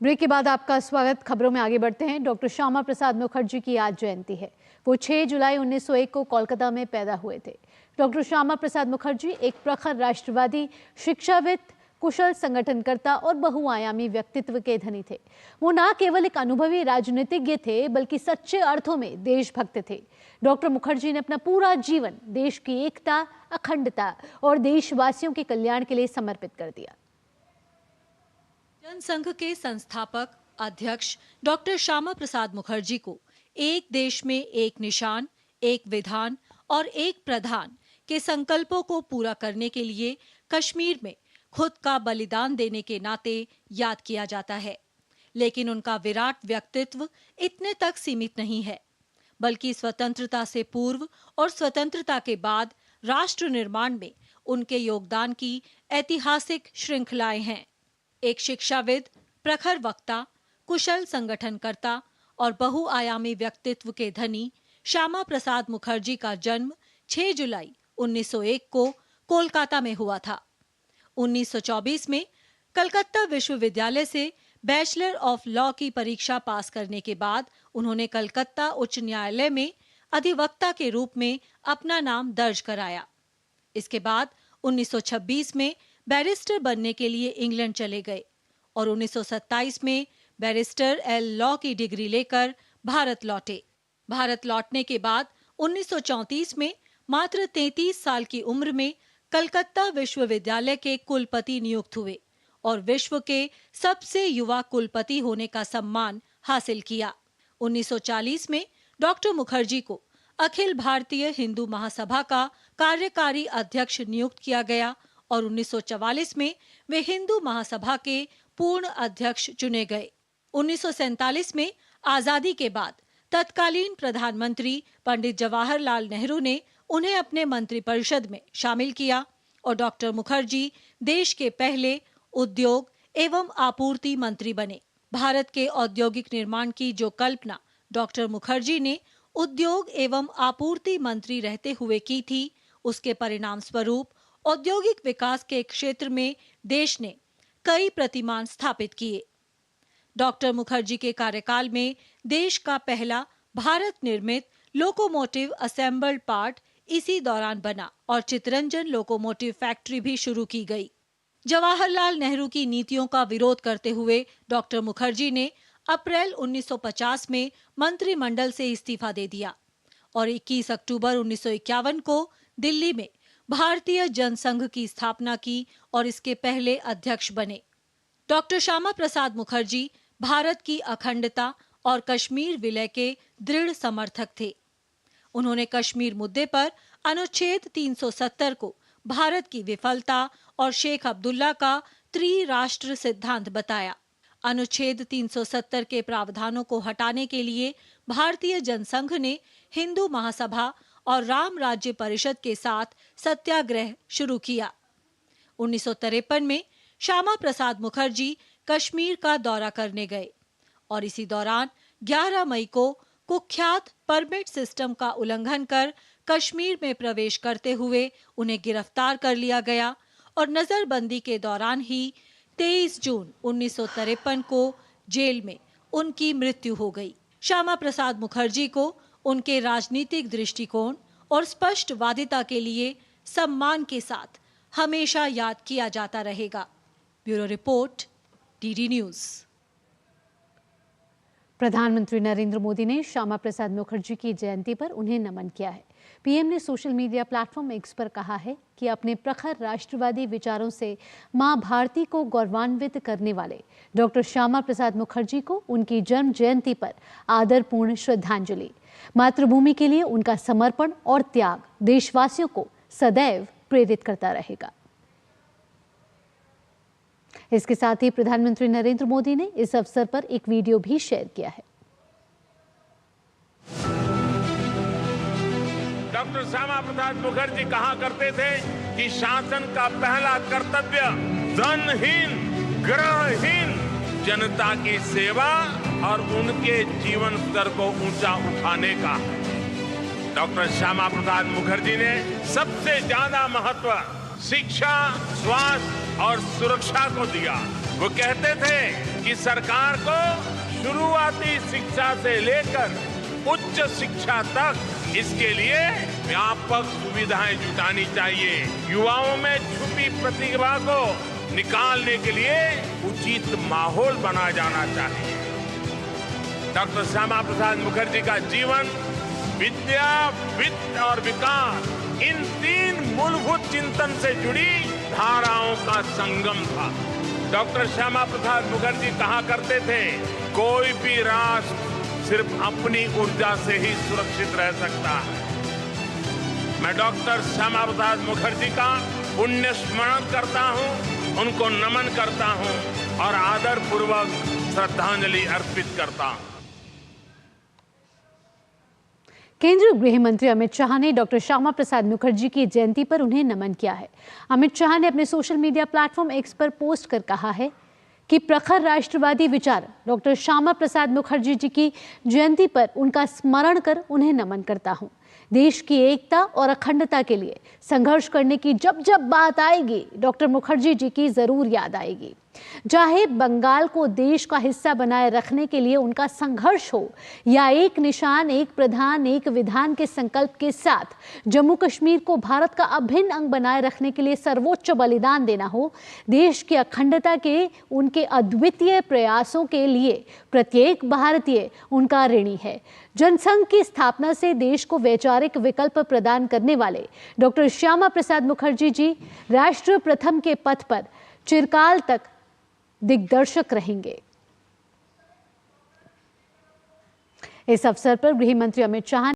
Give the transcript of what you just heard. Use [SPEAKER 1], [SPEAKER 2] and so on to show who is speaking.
[SPEAKER 1] Break के बाद आपका स्वागत। खबरों में आगे बढ़ते हैं। डॉक्टर श्यामा प्रसाद मुखर्जी की आज जयंती है। वो 6 जुलाई 1901 को कोलकाता में पैदा हुए थे। डॉक्टर श्यामा प्रसाद मुखर्जी एक प्रखर राष्ट्रवादी, शिक्षाविद, कुशल संगठनकर्ता और बहुआयामी व्यक्तित्व के धनी थे। वो न केवल एक अनुभवी राजनीतिज्ञ थे, बल्कि सच्चे अर्थों में देशभक्त थे। डॉक्टर मुखर्जी ने अपना पूरा जीवन देश की एकता, अखंडता और देशवासियों के कल्याण के लिए समर्पित कर दिया।
[SPEAKER 2] जनसंघ के संस्थापक अध्यक्ष डॉक्टर श्यामा प्रसाद मुखर्जी को एक देश में एक निशान, एक विधान और एक प्रधान के संकल्पों को पूरा करने के लिए कश्मीर में खुद का बलिदान देने के नाते याद किया जाता है। लेकिन उनका विराट व्यक्तित्व इतने तक सीमित नहीं है, बल्कि स्वतंत्रता से पूर्व और स्वतंत्रता के बाद राष्ट्र निर्माण में उनके योगदान की ऐतिहासिक श्रृंखलाएं हैं। एक शिक्षाविद, प्रखर वक्ता, कुशल संगठनकर्ता और बहुआयामी व्यक्तित्व के धनी श्यामा प्रसाद मुखर्जी का जन्म 6 जुलाई 1901 को कोलकाता में हुआ था। 1924 में कलकत्ता विश्वविद्यालय से बैचलर ऑफ लॉ की परीक्षा पास करने के बाद उन्होंने कलकत्ता उच्च न्यायालय में अधिवक्ता के रूप में अपना नाम दर्ज कराया। इसके बाद 1926 में बैरिस्टर बनने के लिए इंग्लैंड चले गए और 1927 में बैरिस्टर एल लॉ की डिग्री लेकर भारत लौटे। भारत लौटने के बाद 1934 में मात्र 33 साल की उम्र में कलकत्ता विश्वविद्यालय के कुलपति नियुक्त हुए और विश्व के सबसे युवा कुलपति होने का सम्मान हासिल किया। 1940 में डॉक्टर मुखर्जी को अखिल भारतीय हिंदू महासभा का कार्यकारी अध्यक्ष नियुक्त किया गया और 1944 में वे हिंदू महासभा के पूर्ण अध्यक्ष चुने गए। 1947 में आजादी के बाद तत्कालीन प्रधानमंत्री पंडित जवाहरलाल नेहरू ने उन्हें अपने मंत्रिपरिषद में शामिल किया और डॉक्टर मुखर्जी देश के पहले उद्योग एवं आपूर्ति मंत्री बने। भारत के औद्योगिक निर्माण की जो कल्पना डॉक्टर मुखर्जी ने उद्योग एवं आपूर्ति मंत्री रहते हुए की थी, उसके परिणाम स्वरूप औद्योगिक विकास के क्षेत्र में देश ने कई प्रतिमान स्थापित किए। डॉक्टर मुखर्जी के कार्यकाल में देश का पहला भारत निर्मित लोकोमोटिव असेंबल्ड पार्ट इसी दौरान बना और चितरंजन लोकोमोटिव फैक्ट्री भी शुरू की गई। जवाहरलाल नेहरू की नीतियों का विरोध करते हुए डॉक्टर मुखर्जी ने अप्रैल 1950 में मंत्रिमंडल से इस्तीफा दे दिया और 21 अक्टूबर 1951 को दिल्ली में भारतीय जनसंघ की स्थापना की और इसके पहले अध्यक्ष बने। डॉक्टर श्यामा प्रसाद मुखर्जी भारत की अखंडता और कश्मीर विलय के दृढ़ समर्थक थे। उन्होंने कश्मीर मुद्दे पर अनुच्छेद 370 को भारत की विफलता और शेख अब्दुल्ला का त्रिराष्ट्र सिद्धांत बताया। अनुच्छेद 370 के प्रावधानों को हटाने के लिए भारतीय जनसंघ ने हिंदू महासभा और राम राज्य परिषद के साथ सत्याग्रह शुरू किया। 1953 में श्यामा प्रसाद मुखर्जी कश्मीर का दौरा करने गए और इसी दौरान 11 मई को कुख्यात परमिट सिस्टम का उल्लंघन कर कश्मीर में प्रवेश करते हुए उन्हें गिरफ्तार कर लिया गया और नजरबंदी के दौरान ही 23 जून 1953 को जेल में उनकी मृत्यु हो गई। श्यामा प्रसाद मुखर्जी को उनके राजनीतिक दृष्टिकोण और स्पष्टवादिता के लिए सम्मान के साथ हमेशा याद किया जाता रहेगा। Bureau report, DD news.
[SPEAKER 1] प्रधानमंत्री नरेंद्र मोदी ने श्यामा प्रसाद मुखर्जी की जयंती पर उन्हें नमन किया है। पीएम ने सोशल मीडिया प्लेटफॉर्म एक्स पर कहा है कि अपने प्रखर राष्ट्रवादी विचारों से मां भारती को गौरवान्वित करने वाले डॉक्टर श्यामा प्रसाद मुखर्जी को उनकी जन्म जयंती पर आदरपूर्ण श्रद्धांजलि। मातृभूमि के लिए उनका समर्पण और त्याग देशवासियों को सदैव प्रेरित करता रहेगा। इसके साथ ही प्रधानमंत्री नरेंद्र मोदी ने इस अवसर पर एक वीडियो भी शेयर किया है।
[SPEAKER 3] डॉक्टर श्यामा प्रसाद मुखर्जी कहा करते थे कि शासन का पहला कर्तव्य धनहीन, ग्रहहीन जनता की सेवा और उनके जीवन स्तर को ऊंचा उठाने का है। डॉक्टर श्यामा प्रसाद मुखर्जी ने सबसे ज्यादा महत्व शिक्षा, स्वास्थ्य और सुरक्षा को दिया। वो कहते थे कि सरकार को शुरुआती शिक्षा से लेकर उच्च शिक्षा तक इसके लिए व्यापक सुविधाएं जुटानी चाहिए। युवाओं में छुपी प्रतिभा को निकालने के लिए उचित माहौल बनाया जाना चाहिए। डॉक्टर श्यामा प्रसाद मुखर्जी का जीवन विद्या, वित्त और विकास इन तीन मूलभूत चिंतन से जुड़ी धाराओं का संगम था। डॉक्टर श्यामा प्रसाद मुखर्जी कहा करते थे, कोई भी राष्ट्र सिर्फ अपनी ऊर्जा से ही सुरक्षित रह सकता है। मैं डॉक्टर श्यामा प्रसाद मुखर्जी का पुण्य स्मरण करता हूं, उनको नमन करता हूं और आदर पूर्वक श्रद्धांजलि अर्पित करता हूं।
[SPEAKER 1] केंद्रीय गृह मंत्री अमित शाह ने डॉक्टर श्यामा प्रसाद मुखर्जी की जयंती पर उन्हें नमन किया है। अमित शाह ने अपने सोशल मीडिया प्लेटफॉर्म एक्स पर पोस्ट कर कहा है कि प्रखर राष्ट्रवादी विचार डॉक्टर श्यामा प्रसाद मुखर्जी जी की जयंती पर उनका स्मरण कर उन्हें नमन करता हूं। देश की एकता और अखंडता के लिए संघर्ष करने की जब जब बात आएगी, डॉक्टर मुखर्जी जी की जरूर याद आएगी। चाहे बंगाल को देश का हिस्सा बनाए रखने के लिए उनका संघर्ष हो या एक निशान, एक प्रधान, एक विधान के संकल्प के साथ जम्मू कश्मीर को भारत का अभिन्न अंग बनाए रखने के लिए सर्वोच्च बलिदान देना हो, देश की अखंडता के उनके अद्वितीय प्रयासों के लिए प्रत्येक भारतीय उनका ऋणी है। जनसंघ की स्थापना से देश को वैचारिक विकल्प प्रदान करने वाले डॉक्टर श्यामा प्रसाद मुखर्जी जी राष्ट्र प्रथम के पथ पर चिरकाल तक दिग्दर्शक रहेंगे। इस अवसर पर गृह मंत्री अमित शाह